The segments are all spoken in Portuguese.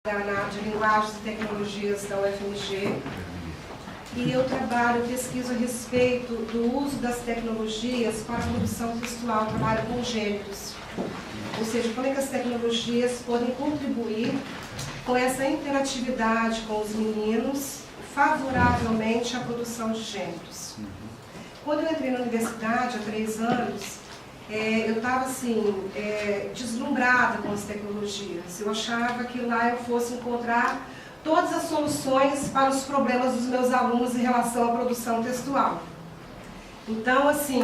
Na de Linguagens e Tecnologias da UFMG, e eu pesquiso a respeito do uso das tecnologias para a produção textual, trabalho com gêneros, ou seja, como é que as tecnologias podem contribuir com essa interatividade com os meninos favoravelmente à produção de gêneros. Quando eu entrei na universidade há 3 anos, eu estava assim, deslumbrada com as tecnologias. Eu achava que lá eu fosse encontrar todas as soluções para os problemas dos meus alunos em relação à produção textual. Então, assim,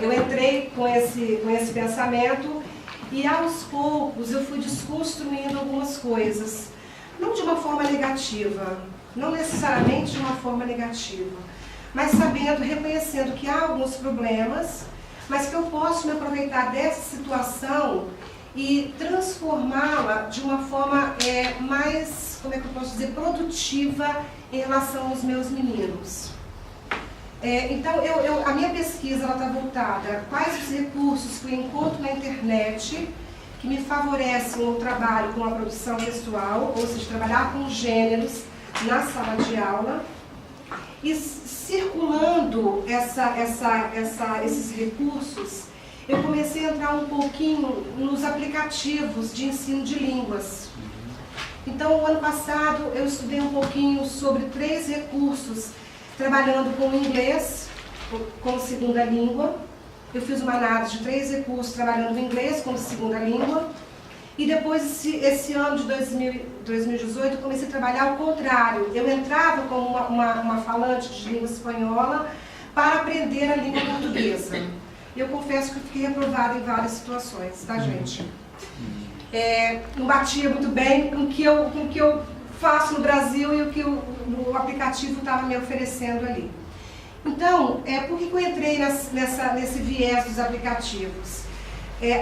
eu entrei com esse pensamento e aos poucos eu fui desconstruindo algumas coisas. Não de uma forma negativa, não necessariamente de uma forma negativa, mas sabendo, reconhecendo que há alguns problemas, mas que eu posso me aproveitar dessa situação e transformá-la de uma forma mais, como é que eu posso dizer, produtiva em relação aos meus meninos. Então, a minha pesquisa está voltada a quais os recursos que eu encontro na internet que me favorecem o trabalho com a produção textual, ou seja, trabalhar com gêneros na sala de aula, e circulando esses recursos, eu comecei a entrar um pouquinho nos aplicativos de ensino de línguas. Então, o ano passado, eu estudei um pouquinho sobre 3 recursos, trabalhando com o inglês como segunda língua. Eu fiz uma análise de 3 recursos trabalhando o inglês como segunda língua. E depois, esse ano de 2018, eu comecei a trabalhar ao contrário. Eu entrava como uma falante de língua espanhola para aprender a língua portuguesa. Eu confesso que eu fiquei reprovada em várias situações, tá, gente? Não batia muito bem com o que eu faço no Brasil e o que o aplicativo estava me oferecendo ali. Então, por que eu entrei nesse viés dos aplicativos?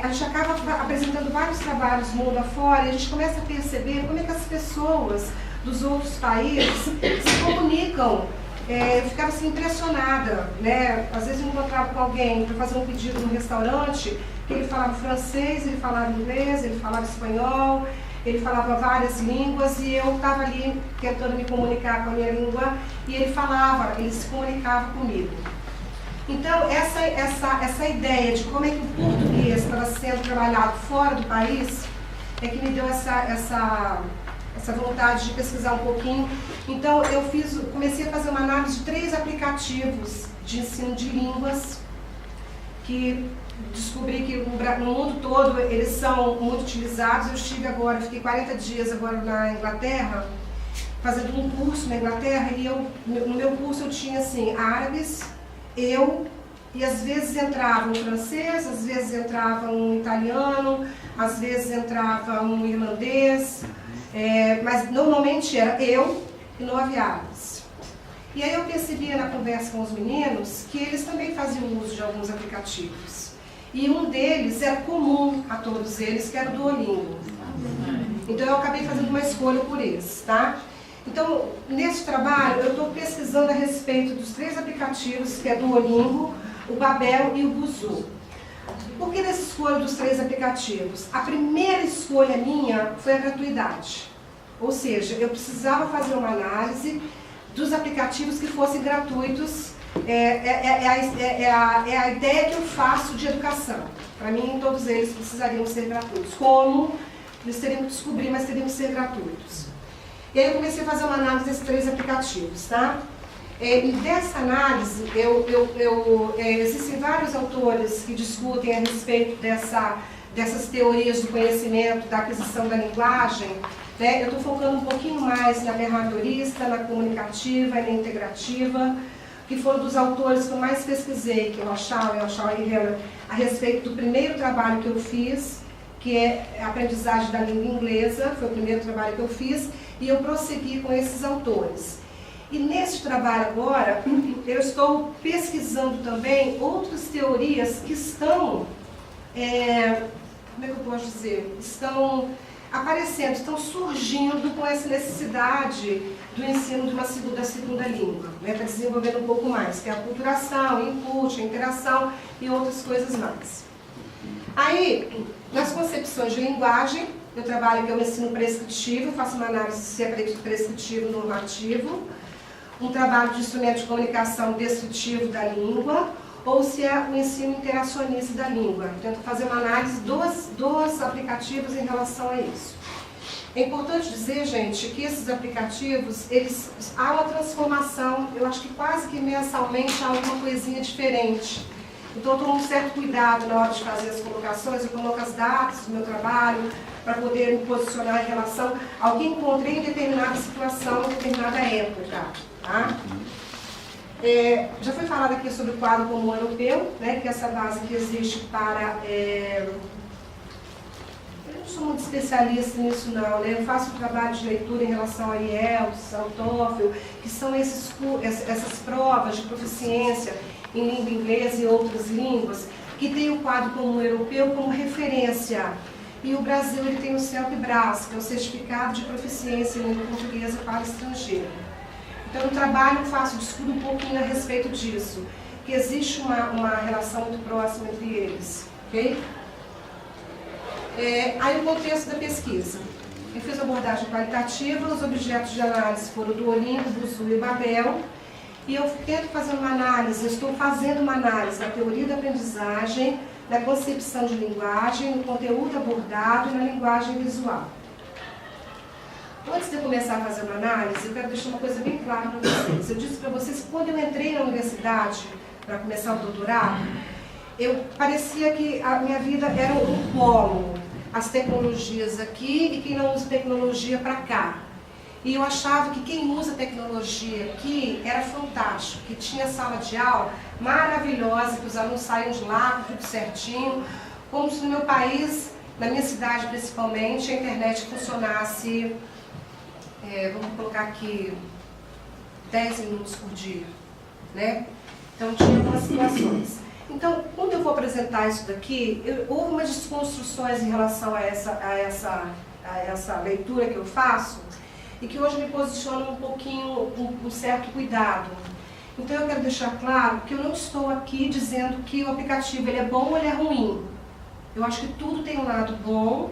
A gente acaba apresentando vários trabalhos mundo afora e a gente começa a perceber como é que as pessoas dos outros países se comunicam. Eu ficava assim impressionada, né? Às vezes eu encontrava com alguém para fazer um pedido no restaurante, que ele falava francês, ele falava inglês, ele falava espanhol, ele falava várias línguas e eu estava ali tentando me comunicar com a minha língua e ele se comunicava comigo. Então, essa ideia de como é que o português estava sendo trabalhado fora do país é que me deu essa vontade de pesquisar um pouquinho. Então, comecei a fazer uma análise de 3 aplicativos de ensino de línguas que descobri que no mundo todo eles são muito utilizados. Fiquei 40 dias agora na Inglaterra, fazendo um curso na Inglaterra e no meu curso eu tinha assim, árabes, e às vezes entrava um francês, às vezes entrava um italiano, às vezes entrava um irlandês, mas normalmente era eu e 9 árabes. E aí eu percebia na conversa com os meninos que eles também faziam uso de alguns aplicativos. E um deles era comum a todos eles, que era o Duolingo. Então eu acabei fazendo uma escolha por esse, tá? Então, nesse trabalho, eu estou pesquisando a respeito dos 3 aplicativos, que é o Duolingo, o Babel e o Busuu. Por que dessa escolha dos 3 aplicativos? A primeira escolha minha foi a gratuidade. Ou seja, eu precisava fazer uma análise dos aplicativos que fossem gratuitos. É a ideia que eu faço de educação. Para mim, todos eles precisariam ser gratuitos. Como? Eles teriam que descobrir, mas teriam que ser gratuitos. E aí eu comecei a fazer uma análise desses 3 aplicativos, tá? E dessa análise, existem vários autores que discutem a respeito dessas teorias do conhecimento, da aquisição da linguagem, né? Eu estou focando um pouquinho mais na behaviorista, na comunicativa e na integrativa, que foram dos autores que eu mais pesquisei, que é o Ashall e Heller, a respeito do primeiro trabalho que eu fiz, que é a aprendizagem da língua inglesa, foi o primeiro trabalho que eu fiz, e eu prossegui com esses autores. E nesse trabalho agora, eu estou pesquisando também outras teorias que estão, como é que eu posso dizer, estão aparecendo, estão surgindo com essa necessidade do ensino da segunda língua, né, para desenvolver um pouco mais, que é a aculturação, input, a interação e outras coisas mais. Aí, nas concepções de linguagem, eu trabalho que é o ensino prescritivo, faço uma análise se é prescritivo ou normativo, um trabalho de instrumento de comunicação descritivo da língua, ou se é o ensino interacionista da língua. Tento fazer uma análise dos aplicativos em relação a isso. É importante dizer, gente, que esses aplicativos, há uma transformação, eu acho que quase que mensalmente há alguma coisinha diferente. Então, eu tomo um certo cuidado na hora de fazer as colocações, eu coloco as datas do meu trabalho, para poder me posicionar em relação ao que encontrei em determinada situação, em determinada época. Tá? Já foi falado aqui sobre o quadro comum europeu, né, que é essa base que existe para... Eu não sou muito especialista nisso não, né? Eu faço um trabalho de leitura em relação ao IELTS, ao TOEFL, que são essas provas de proficiência em língua inglesa e outras línguas, que tem o quadro comum europeu como referência. E o Brasil ele tem o CELP-BRAS, que é o Certificado de Proficiência em Língua Portuguesa para Estrangeiro. Então, no trabalho eu discuto um pouquinho a respeito disso, que existe uma relação muito próxima entre eles, ok? Aí o contexto da pesquisa. Eu fiz abordagem qualitativa, os objetos de análise foram o Duolingo, o Busuu e o Babel, e eu tento fazer uma análise, eu estou fazendo uma análise da teoria da aprendizagem, da concepção de linguagem, no conteúdo abordado e na linguagem visual. Antes de eu começar a fazer uma análise, eu quero deixar uma coisa bem clara para vocês. Eu disse para vocês que quando eu entrei na universidade para começar o doutorado, parecia que a minha vida era um polo, as tecnologias aqui e quem não usa tecnologia para cá. E eu achava que quem usa tecnologia aqui era fantástico, que tinha sala de aula maravilhosa, que os alunos saíam de lá, tudo certinho, como se no meu país, na minha cidade principalmente, a internet funcionasse, vamos colocar aqui, 10 minutos por dia, né? Então tinha algumas situações. Então, quando eu vou apresentar isso daqui, houve umas desconstruções em relação a essa leitura que eu faço, e que hoje me posiciona um pouquinho, com um certo cuidado. Então eu quero deixar claro que eu não estou aqui dizendo que o aplicativo ele é bom ou ele é ruim. Eu acho que tudo tem um lado bom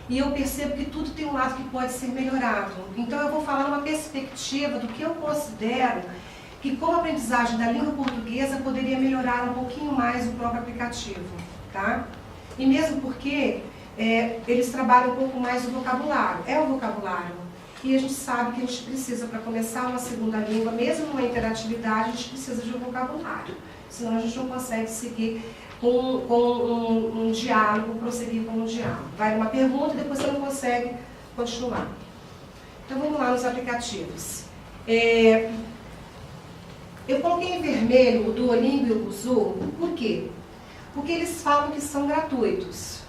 e eu percebo que tudo tem um lado que pode ser melhorado. Então eu vou falar uma perspectiva do que eu considero que com a aprendizagem da língua portuguesa poderia melhorar um pouquinho mais o próprio aplicativo. Tá? E mesmo porque eles trabalham um pouco mais o vocabulário. É o vocabulário. E a gente sabe que a gente precisa, para começar uma segunda língua, mesmo numa interatividade, a gente precisa de um vocabulário. Senão a gente não consegue seguir com um diálogo, prosseguir com um diálogo. Vai uma pergunta e depois você não consegue continuar. Então vamos lá nos aplicativos. Eu coloquei em vermelho o Duolingo e o Busuu, por quê? Porque eles falam que são gratuitos.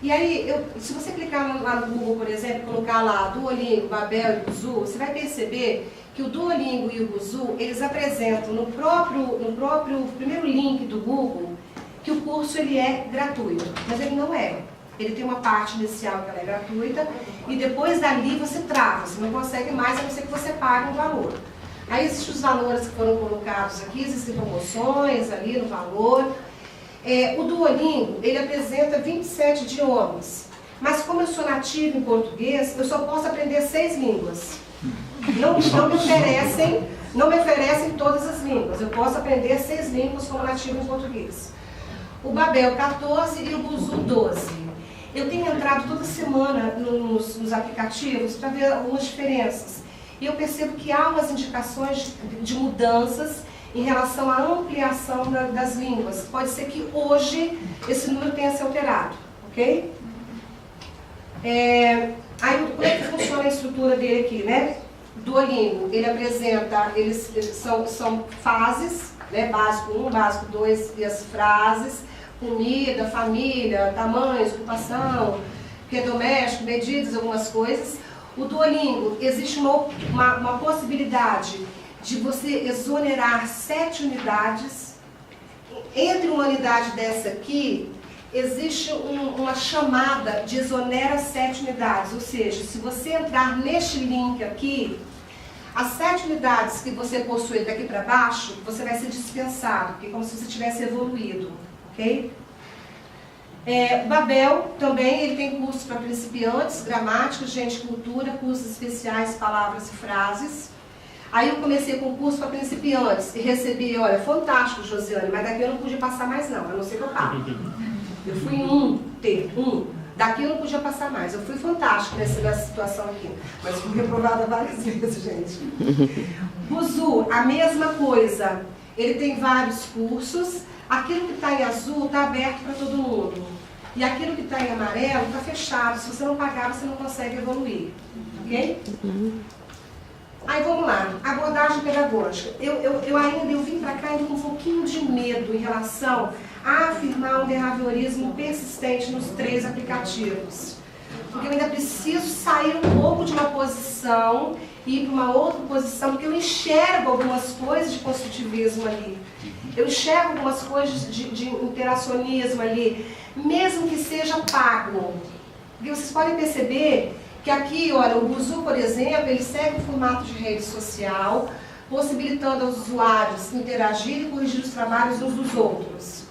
E aí, se você clicar lá no Google, por exemplo, colocar lá Duolingo, Babel e Busuu, você vai perceber que o Duolingo e o Busuu, eles apresentam no próprio primeiro link do Google que o curso ele é gratuito, mas ele não é. Ele tem uma parte inicial que ela é gratuita e depois dali você trava, você não consegue mais, a não ser que você pague um valor. Aí existem os valores que foram colocados aqui, existem promoções ali no valor. O Duolingo, ele apresenta 27 idiomas, mas como eu sou nativa em português, eu só posso aprender 6 línguas. Não me oferecem todas as línguas, eu posso aprender 6 línguas como nativa em português. O Babel 14 e o Busuu 12. Eu tenho entrado toda semana nos aplicativos para ver algumas diferenças. E eu percebo que há umas indicações de mudanças em relação à ampliação das línguas. Pode ser que hoje esse número tenha se alterado, ok? Aí, como é que funciona a estrutura dele aqui, né? Duolingo, ele apresenta, são fases, né? Básico 1, básico 2 e as frases, comida, família, tamanhos, ocupação, que é doméstico, medidas, algumas coisas. O Duolingo, existe uma possibilidade de você exonerar 7 unidades. Entre uma unidade dessa aqui, existe uma chamada de exonera 7 unidades. Ou seja, se você entrar neste link aqui, as 7 unidades que você possui daqui para baixo, você vai ser dispensado, porque é como se você tivesse evoluído, ok? Babel também, ele tem cursos para principiantes, gramática, gente, cultura, cursos especiais, palavras e frases. Aí eu comecei com o curso para principiantes e recebi, olha, fantástico, Josiane, mas daqui eu não podia passar mais não, a não ser que eu pague. Eu fui em um. Daqui eu não podia passar mais. Eu fui fantástica nessa situação aqui. Mas fui reprovada várias vezes, gente. Buzu, a mesma coisa. Ele tem vários cursos. Aquilo que está em azul está aberto para todo mundo. E aquilo que está em amarelo está fechado. Se você não pagar, você não consegue evoluir. Ok? Aí vamos lá. Abordagem pedagógica. Eu vim para cá ainda com um pouquinho de medo em relação a afirmar um behaviorismo persistente nos 3 aplicativos. Porque eu ainda preciso sair um pouco de uma posição e ir para uma outra posição, porque eu enxergo algumas coisas de construtivismo ali. Eu enxergo algumas coisas de interacionismo ali, mesmo que seja pago. Porque vocês podem perceber que aqui, olha, o Buzu, por exemplo, ele segue o formato de rede social, possibilitando aos usuários interagir e corrigir os trabalhos uns dos outros.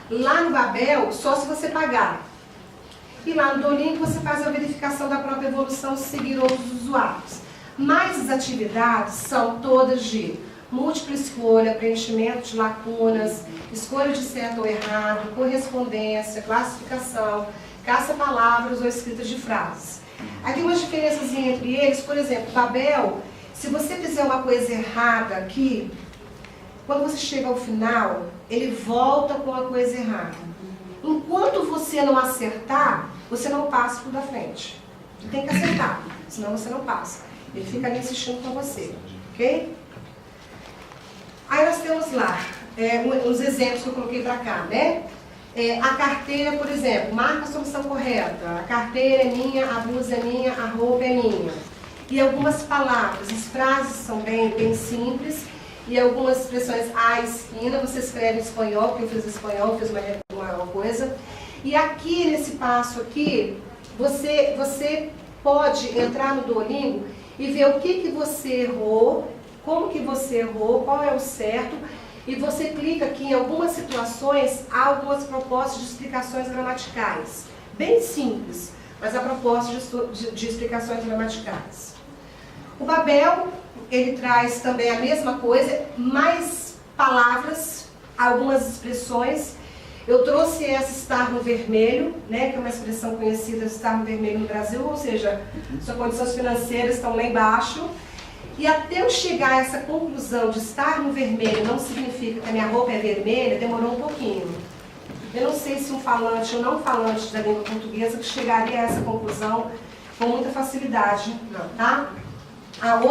Lá no Babel, só se você pagar. E lá no Duolingo você faz a verificação da própria evolução se seguir outros usuários. Mas as atividades são todas de múltipla escolha, preenchimento de lacunas, escolha de certo ou errado, correspondência, classificação, caça-palavras ou escrita de frases. Aqui umas diferenças entre eles, por exemplo, Babel, se você fizer uma coisa errada aqui, quando você chega ao final, ele volta com a coisa errada. Enquanto você não acertar, você não passa por da frente. Você tem que acertar, senão você não passa. Ele fica ali insistindo com você, ok? Aí nós temos lá os exemplos que eu coloquei para cá, né? A carteira, por exemplo, marca a solução correta. A carteira é minha, a blusa é minha, a roupa é minha. E algumas palavras, as frases são bem simples. E algumas expressões, a esquina, você escreve em espanhol, porque eu fiz espanhol, fiz uma coisa. E aqui, nesse passo aqui, você pode entrar no Duolingo e ver o que você errou, como que você errou, qual é o certo. E você clica aqui em algumas situações, há algumas propostas de explicações gramaticais. Bem simples, mas há propostas de explicações gramaticais. O Babel, ele traz também a mesma coisa, mais palavras, algumas expressões. Eu trouxe essa estar no vermelho, né, que é uma expressão conhecida, estar no vermelho no Brasil, ou seja, suas condições financeiras estão lá embaixo. E até eu chegar a essa conclusão de estar no vermelho não significa que a minha roupa é vermelha, demorou um pouquinho. Eu não sei se um falante ou não falante da língua portuguesa chegaria a essa conclusão com muita facilidade, não, tá? A outra